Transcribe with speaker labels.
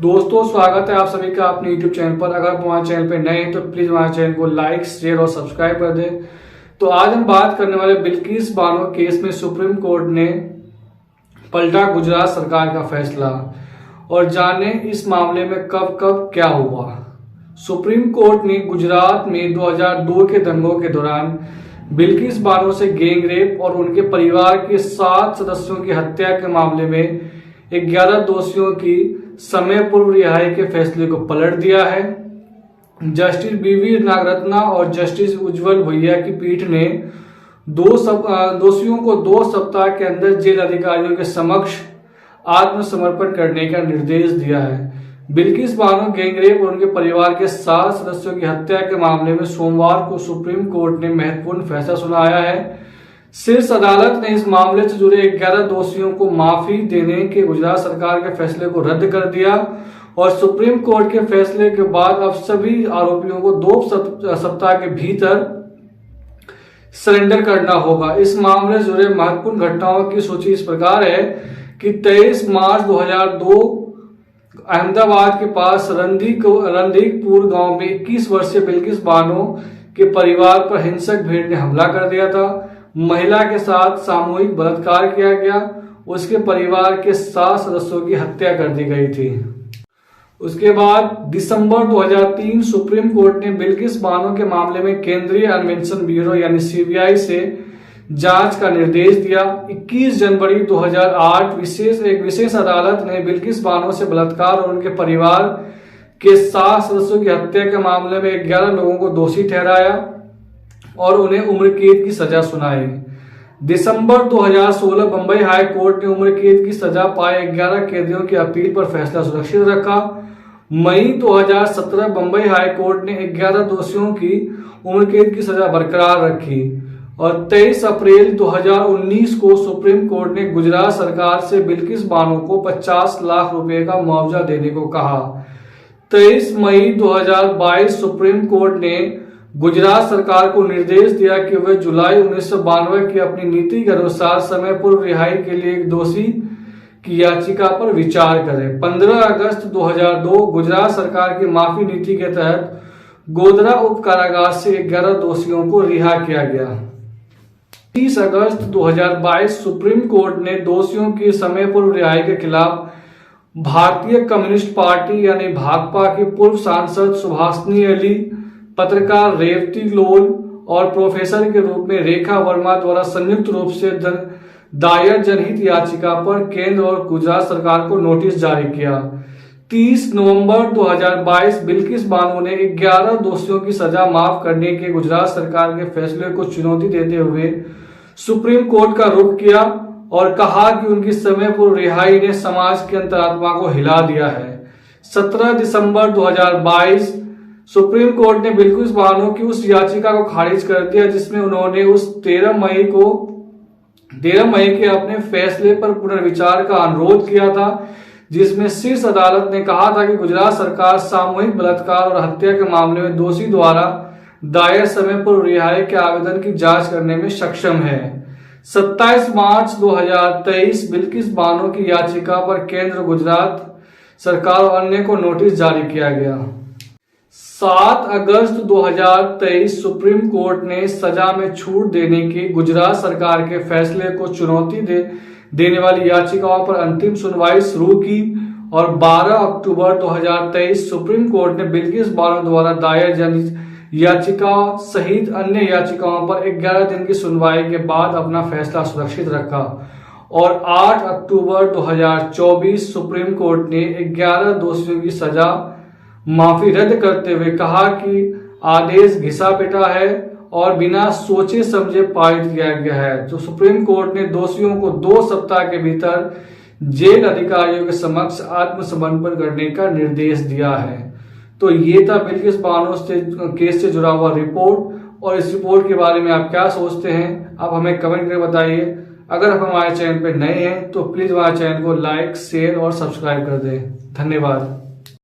Speaker 1: दोस्तों स्वागत है आप सभी का अपने YouTube चैनल पर। अगर आप हमारे चैनल पर नए हैं तो प्लीज हमारे चैनल को लाइक, शेयर और सब्सक्राइब कर दें। तो आज हम बात करने वाले बिल्किस बानो केस में सुप्रीम कोर्ट ने पलटा गुजरात सरकार का फैसला, और जाने इस मामले में कब कब क्या हुआ। सुप्रीम कोर्ट ने गुजरात में 2002 के दंगों के दौरान बिल्किस बानो से गैंगरेप और उनके परिवार के 7 सदस्यों की हत्या के मामले में 11 दोषियों की समय पूर्व रिहाई के फैसले को पलट दिया है। जस्टिस बीवी नागरत्ना और जस्टिस उज्जवल भैया की पीठ ने दोषियों को 2 सप्ताह के अंदर जेल अधिकारियों के समक्ष आत्मसमर्पण करने का निर्देश दिया है। बिल्किस बानो गैंगरेप और उनके परिवार के 7 सदस्यों की हत्या के मामले में सोमवार को सुप्रीम कोर्ट ने महत्वपूर्ण फैसला सुनाया है। शीर्ष अदालत ने इस मामले से जुड़े 11 दोषियों को माफी देने के गुजरात सरकार के फैसले को रद्द कर दिया, और सुप्रीम कोर्ट के फैसले के बाद अब सभी आरोपियों को 2 सप्ताह के भीतर सरेंडर करना होगा। इस मामले से जुड़े महत्वपूर्ण घटनाओं की सूची इस प्रकार है कि 23 मार्च 2002 अहमदाबाद के पास रणदीकपुर गांव में 21 वर्षीय बिल्किस बानो के परिवार पर हिंसक भीड़ ने हमला कर दिया था। महिला के साथ सामूहिक बलात्कार किया गया। उसके परिवार के 7 सदस्यों की हत्या कर दी गई थी। उसके बाद दिसंबर 2003 सुप्रीम कोर्ट ने बिल्किस बानो के मामले में केंद्रीय अन्वेषण ब्यूरो यानी सीबीआई से जांच का निर्देश दिया। 21 जनवरी 2008 एक विशेष अदालत ने बिल्किस बानो से बलात्कार और उनके परिवार के 7 सदस्यों की हत्या के मामले में 11 लोगों को दोषी ठहराया और उन्हें उम्र कैद की सजा सुनाई। दिसंबर 2016 बंबई हाई कोर्ट ने उम्र कैद की सजा पाए 11 कैदियों की अपील पर फैसला सुरक्षित रखा। मई 2017 बंबई हाई कोर्ट ने 11 दोषियों की उम्र कैद की सजा बरकरार रखी, और 23 अप्रैल 2019 को सुप्रीम कोर्ट ने गुजरात सरकार से बिल्किस बानो को 50 लाख रुपए का मुआवजा देने को कहा। 23 मई 2022 सुप्रीम कोर्ट ने गुजरात सरकार को निर्देश दिया कि वह जुलाई 1992 की अपनी नीति के अनुसार समय पूर्व रिहाई के लिए एक दोषी की याचिका पर विचार करे। 15 अगस्त 2002 गुजरात सरकार की माफी नीति के तहत गोधरा उप कारागार से 11 दोषियों को रिहा किया गया। 30 अगस्त 2022 सुप्रीम कोर्ट ने दोषियों की समय पूर्व रिहाई के खिलाफ भारतीय कम्युनिस्ट पार्टी यानी भाकपा की पूर्व सांसद सुभाषिनी अली, पत्रकार रेवती लोल और प्रोफेसर के रूप में रेखा वर्मा द्वारा संयुक्त रूप से दायर जनहित याचिका पर केंद्र और गुजरात सरकार को नोटिस जारी किया। 30 नवंबर 2022 बिल्किस बानो ने 11 दोषियों की सजा माफ करने के गुजरात सरकार के फैसले को चुनौती देते हुए सुप्रीम कोर्ट का रुख किया और कहा कि उनकी समय पूर्व रिहाई ने समाज की अंतरात्मा को हिला दिया है। 17 दिसंबर 2022 सुप्रीम कोर्ट ने बिल्किस बानो की उस याचिका को खारिज कर दिया जिसमें उन्होंने उस 13 मई के अपने फैसले पर पुनर्विचार का अनुरोध किया था, जिसमें शीर्ष अदालत ने कहा था कि गुजरात सरकार सामूहिक बलात्कार और हत्या के मामले में दोषी द्वारा दायर समय पूर्व रिहाई के आवेदन की जांच करने में सक्षम है। 27 मार्च 2023 बिल्किस बानो की याचिका पर केंद्र, गुजरात सरकार और अन्य को नोटिस जारी किया गया। 7 अगस्त 2023 सुप्रीम कोर्ट ने सजा में छूट देने के गुजरात सरकार के फैसले को चुनौती देने वाली याचिकाओं पर अंतिम सुनवाई शुरू की, और 12 अक्टूबर 2023 सुप्रीम कोर्ट ने बिल्किस बानो द्वारा दायर जनहित याचिका सहित अन्य याचिकाओं पर 11 दिन की सुनवाई के बाद अपना फैसला सुरक्षित रखा, और 8 अक्टूबर 2024 सुप्रीम कोर्ट ने 11 दोषियों की सजा माफी रद्द करते हुए कहा कि आदेश घिसा पिटा है और बिना सोचे समझे पारित किया गया है। तो सुप्रीम कोर्ट ने दोषियों को 2 सप्ताह के भीतर जेल अधिकारियों के समक्ष आत्मसमर्पण करने का निर्देश दिया है। तो ये था बिल्किस बानो केस से जुड़ा हुआ रिपोर्ट, और इस रिपोर्ट के बारे में आप क्या सोचते हैं आप हमें कमेंट करके बताइए। अगर आप हमारे चैनल पर नए हैं तो प्लीज हमारे चैनल को लाइक, शेयर और सब्सक्राइब कर दें। धन्यवाद।